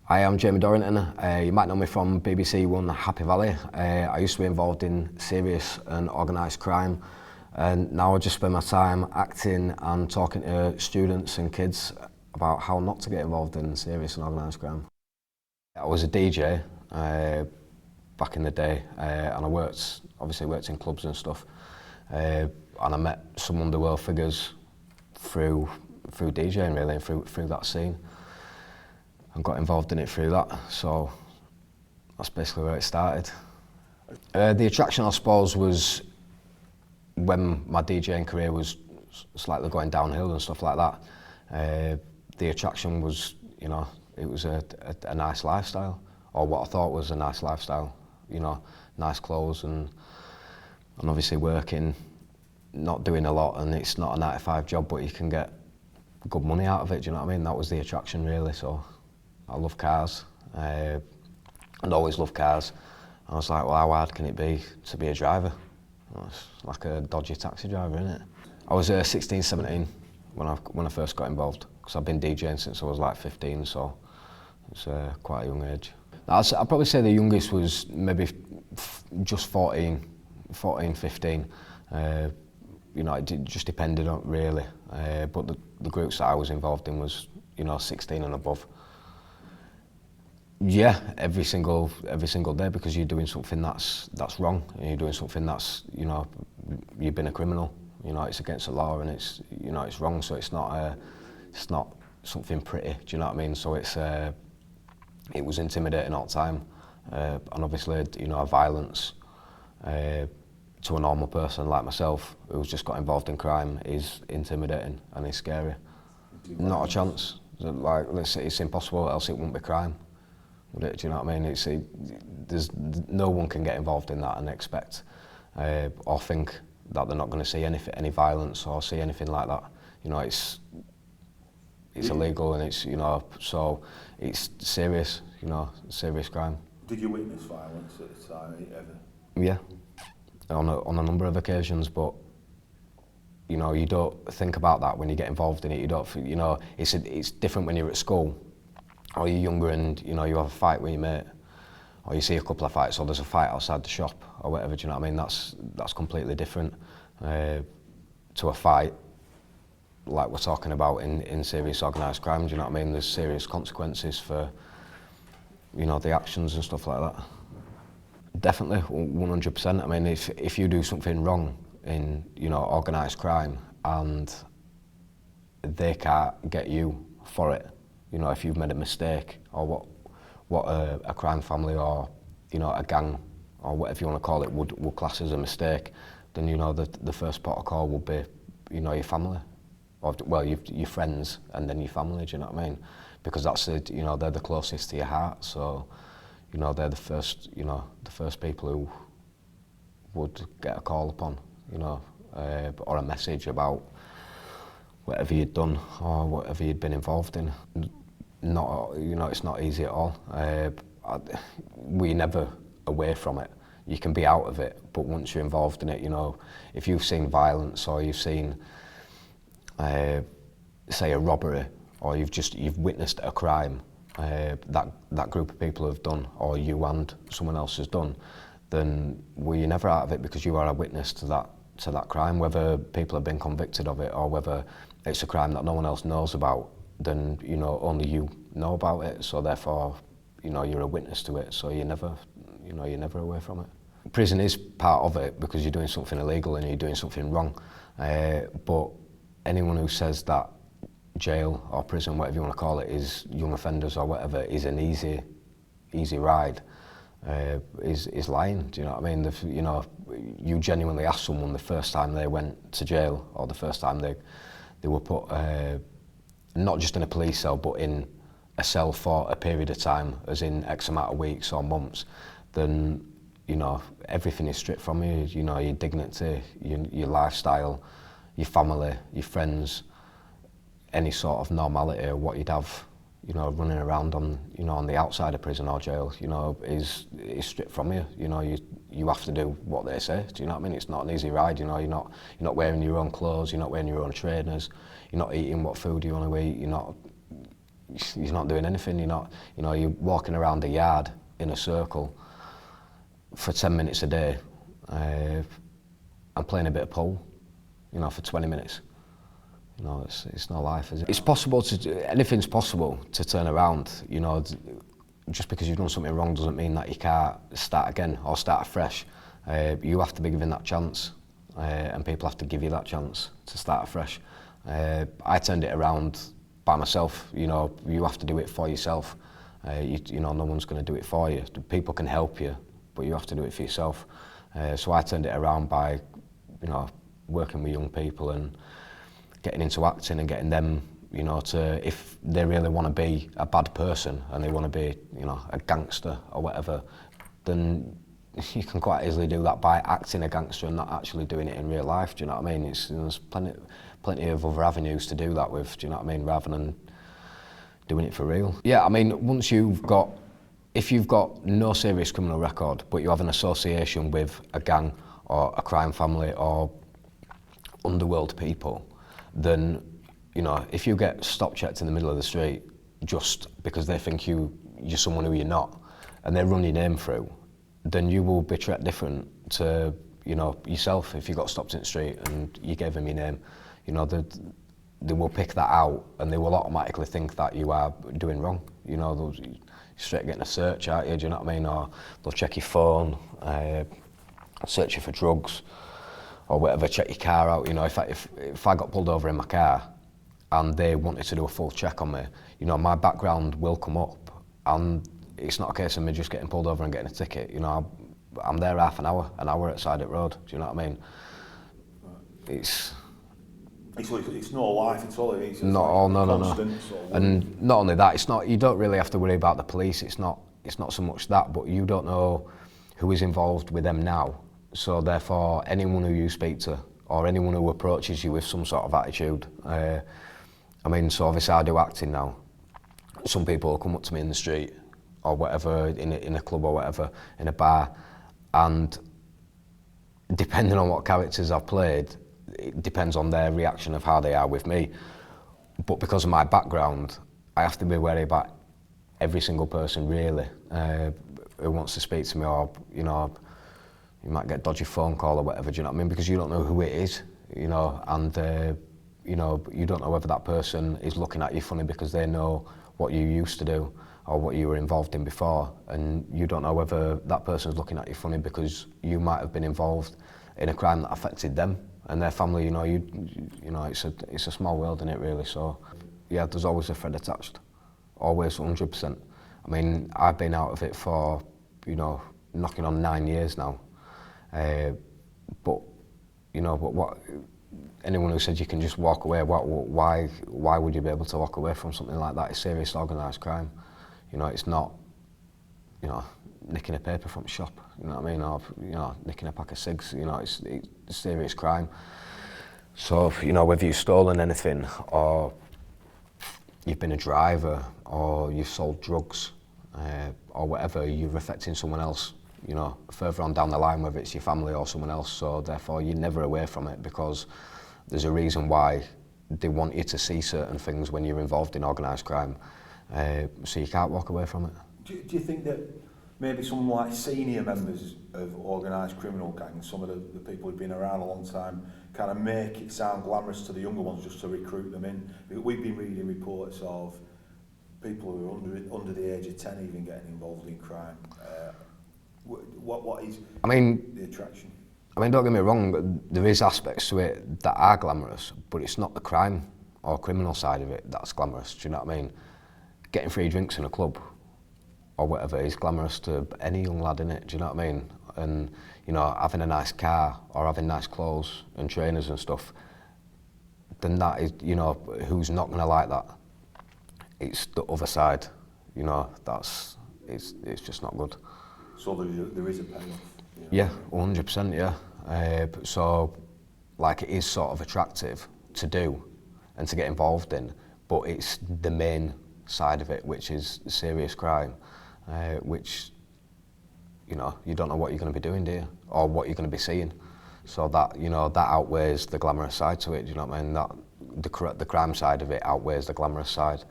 I am Jamie Dorrington. You might know me from BBC One Happy Valley. I used to be involved in serious and organised crime, and now I just spend my time acting and talking to students and kids about how not to get involved in serious and organised crime. I was a DJ back in the day, and I obviously worked in clubs and stuff, and I met some underworld figures through DJing really, and through that scene. And got involved in it through that, so that's basically where it started. The attraction, I suppose, was when my DJing career was slightly going downhill and stuff like that. The attraction was, you know, it was a nice lifestyle, or what I thought was a nice lifestyle. You know, nice clothes and obviously working, not doing a lot, and it's not a 9-to-5 job, but you can get good money out of it. Do you know what I mean? That was the attraction, really. So. I love cars, and always loved cars. And I was like, well, how hard can it be to be a driver? Well, it's like a dodgy taxi driver, isn't it? I was 16, 17 when I first got involved, because I've been DJing since I was like 15, so it's quite a young age. I'd probably say the youngest was maybe just 14, 15. You know, it just depended on really, but the groups that I was involved in was, you know, 16 and above. Yeah, every single day, because you're doing something that's wrong, and you're doing something that's, you know, you've been a criminal. You know, it's against the law, and it's, you know, it's wrong. So it's not something pretty. Do you know what I mean? So it was intimidating all the time, and obviously, you know, violence to a normal person like myself who's just got involved in crime is intimidating and is scary. Not a chance. Like, it's impossible, else it wouldn't be crime. Do you know what I mean? There's no one can get involved in that and expect or think that they're not going to see any violence or see anything like that. You know, it's illegal, and it's, you know, so it's serious. You know, serious crime. Did you witness violence at the time ever? Yeah, on a number of occasions, but you know, you don't think about that when you get involved in it. You don't, you know, it's different when you're at school. Or you're younger and, you know, you have a fight with your mate, or you see a couple of fights, or there's a fight outside the shop or whatever. Do you know what I mean? That's completely different to a fight like we're talking about in serious organised crime. Do you know what I mean? There's serious consequences for, you know, the actions and stuff like that. Definitely, 100%. I mean, if you do something wrong in, you know, organised crime and they can't get you for it, you know, if you've made a mistake, or what a crime family or, you know, a gang or whatever you want to call it would class as a mistake, then, you know, the first port of call would be, you know, your family, or, well, your friends, and then your family. Do you know what I mean? Because that's you know, they're the closest to your heart. So, you know, they're the first people who would get a call upon, you know, or a message about whatever you'd done or whatever you'd been involved in. Not, you know, it's not easy at all. We're never away from it. You can be out of it, but once you're involved in it, you know, if you've seen violence, or you've seen, say, a robbery, or you've witnessed a crime that group of people have done, or you and someone else has done, then you're never out of it, because you are a witness to that crime. Whether people have been convicted of it, or whether it's a crime that no one else knows about, then, you know, only you know about it, so therefore, you know, you're a witness to it, so you're never away from it. Prison is part of it, because you're doing something illegal and you're doing something wrong, but anyone who says that jail or prison, whatever you want to call it, is young offenders or whatever, is an easy ride, is lying. Do you know what I mean? You know, you genuinely ask someone the first time they went to jail, or the first time they were put, not just in a police cell, but in a cell for a period of time, as in X amount of weeks or months, then, you know, everything is stripped from you. You know, your dignity, your lifestyle, your family, your friends, any sort of normality or what you'd have, you know, running around on, you know, on the outside of prison or jail, you know, is stripped from you. You know, you have to do what they say. Do you know what I mean? It's not an easy ride. You know, you're not wearing your own clothes. You're not wearing your own trainers. You're not eating what food you want to eat. you're not doing anything. You're not, you know, you're walking around the yard in a circle for 10 minutes a day, and playing a bit of pool, you know, for 20 minutes. You know, it's no life, is it? It's possible anything's possible to turn around, you know. Just because you've done something wrong doesn't mean that you can't start again or start afresh. You have to be given that chance, and people have to give you that chance to start afresh. I turned it around by myself. You know, you have to do it for yourself. You know, no one's going to do it for you. People can help you, but you have to do it for yourself. So I turned it around by, you know, working with young people and getting into acting and getting them, you know, to, if they really want to be a bad person and they want to be, you know, a gangster or whatever, then you can quite easily do that by acting a gangster and not actually doing it in real life. Do you know what I mean? There's plenty of other avenues to do that with. Do you know what I mean? Rather than doing it for real. Yeah, I mean, if you've got no serious criminal record, but you have an association with a gang or a crime family or underworld people, then, you know, if you get stop checked in the middle of the street just because they think you're someone who you're not, and they run your name through, then you will be treated different to, you know, yourself. If you got stopped in the street and you gave them your name, you know, they will pick that out and they will automatically think that you are doing wrong. You know, they'll straight getting a search at you, do you know what I mean? Or they'll check your phone, search you for drugs, or whatever, check your car out. You know, if I got pulled over in my car and they wanted to do a full check on me, you know, my background will come up, and it's not a case of me just getting pulled over and getting a ticket. You know, I'm there half an hour outside the road. Do you know what I mean? It's no life at all. It's not all, no. Sort of, and not only that, it's not. You don't really have to worry about the police. It's not so much that, but you don't know who is involved with them now. So therefore, anyone who you speak to or anyone who approaches you with some sort of attitude, I mean, so obviously I do acting now. Some people will come up to me in the street or whatever, in a club or whatever, in a bar, and depending on what characters I've played, it depends on their reaction of how they are with me. But because of my background, I have to be wary about every single person really who wants to speak to me, or, you know, you might get a dodgy phone call or whatever, do you know what I mean? Because you don't know who it is, you know, and you know, you don't know whether that person is looking at you funny because they know what you used to do or what you were involved in before, and you don't know whether that person's looking at you funny because you might have been involved in a crime that affected them and their family. You know, you know, it's a small world, isn't it, really? So yeah, there's always a thread attached, always, 100%. I mean, I've been out of it for, you know, knocking on 9 years now. But you know, what anyone who said you can just walk away, why would you be able to walk away from something like that? It's serious organised crime. You know, it's not, you know, nicking a paper from a shop. You know what I mean? Or, you know, nicking a pack of cigs. You know, it's serious crime. So, you know, whether you've stolen anything or you've been a driver or you've sold drugs or whatever, you're affecting someone else, you know, further on down the line, whether it's your family or someone else. So therefore you're never away from it, because there's a reason why they want you to see certain things when you're involved in organised crime. So you can't walk away from it. Do you think that maybe some like senior members of organised criminal gangs, some of the people who've been around a long time, kind of make it sound glamorous to the younger ones just to recruit them in? We've been reading reports of people who are under the age of 10 even getting involved in crime. What is the attraction? I mean, don't get me wrong, there is aspects to it that are glamorous, but it's not the crime or criminal side of it that's glamorous. Do you know what I mean? Getting free drinks in a club or whatever is glamorous to any young lad, innit? Do you know what I mean? And, you know, having a nice car or having nice clothes and trainers and stuff, then that is, you know, who's not going to like that? It's the other side, you know, it's just not good. So there is a payoff? You know? Yeah, 100%, yeah. So, like, it is sort of attractive to do and to get involved in, but it's the main side of it, which is serious crime, which, you know, you don't know what you're going to be doing, do you? Or what you're going to be seeing. So that, you know, that outweighs the glamorous side to it, do you know what I mean? That the crime side of it outweighs the glamorous side.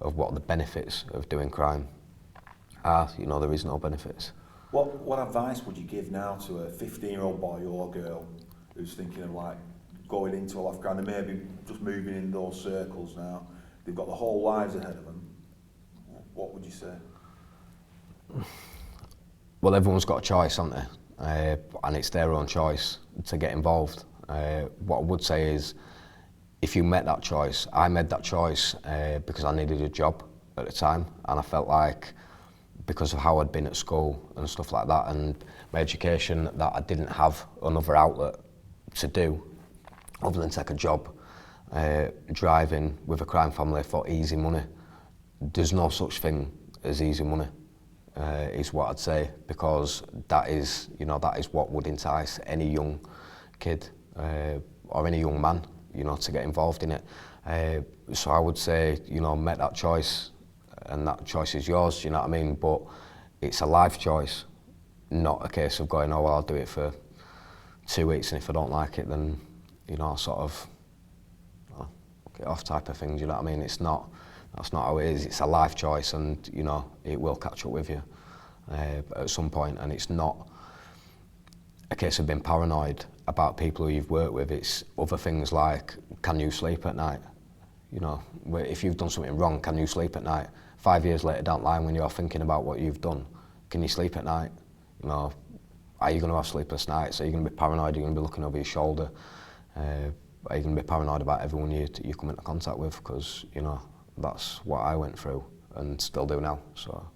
of what the benefits of doing crime are. You know, there is no benefits. What advice would you give now to a 15-year-old boy or girl who's thinking of like going into a life of crime and maybe just moving in those circles now? They've got the whole lives ahead of them. What would you say? Well, everyone's got a choice, haven't they? And it's their own choice to get involved. What I would say is, if you make that choice, I made that choice because I needed a job at the time, and I felt like, because of how I'd been at school and stuff like that, and my education, that I didn't have another outlet to do other than take a job driving with a crime family for easy money. There's no such thing as easy money, is what I'd say, because that is, you know, that is what would entice any young kid or any young man, you know, to get involved in it. So I would say, you know, make that choice, and that choice is yours, you know what I mean? But it's a life choice, not a case of going, oh, well, I'll do it for 2 weeks, and if I don't like it, then, you know, I'll sort of get off type of thing, do you know what I mean? It's not, that's not how it is. It's a life choice, and, you know, it will catch up with you at some point, and it's not a case of being paranoid about people who you've worked with. It's other things like, can you sleep at night? You know, if you've done something wrong, can you sleep at night? 5 years later down the line, when you're thinking about what you've done, can you sleep at night? You know, are you going to have sleepless nights? Are you going to be paranoid? Are you going to be looking over your shoulder? Are you going to be paranoid about everyone you come into contact with? Because, you know, that's what I went through and still do now. So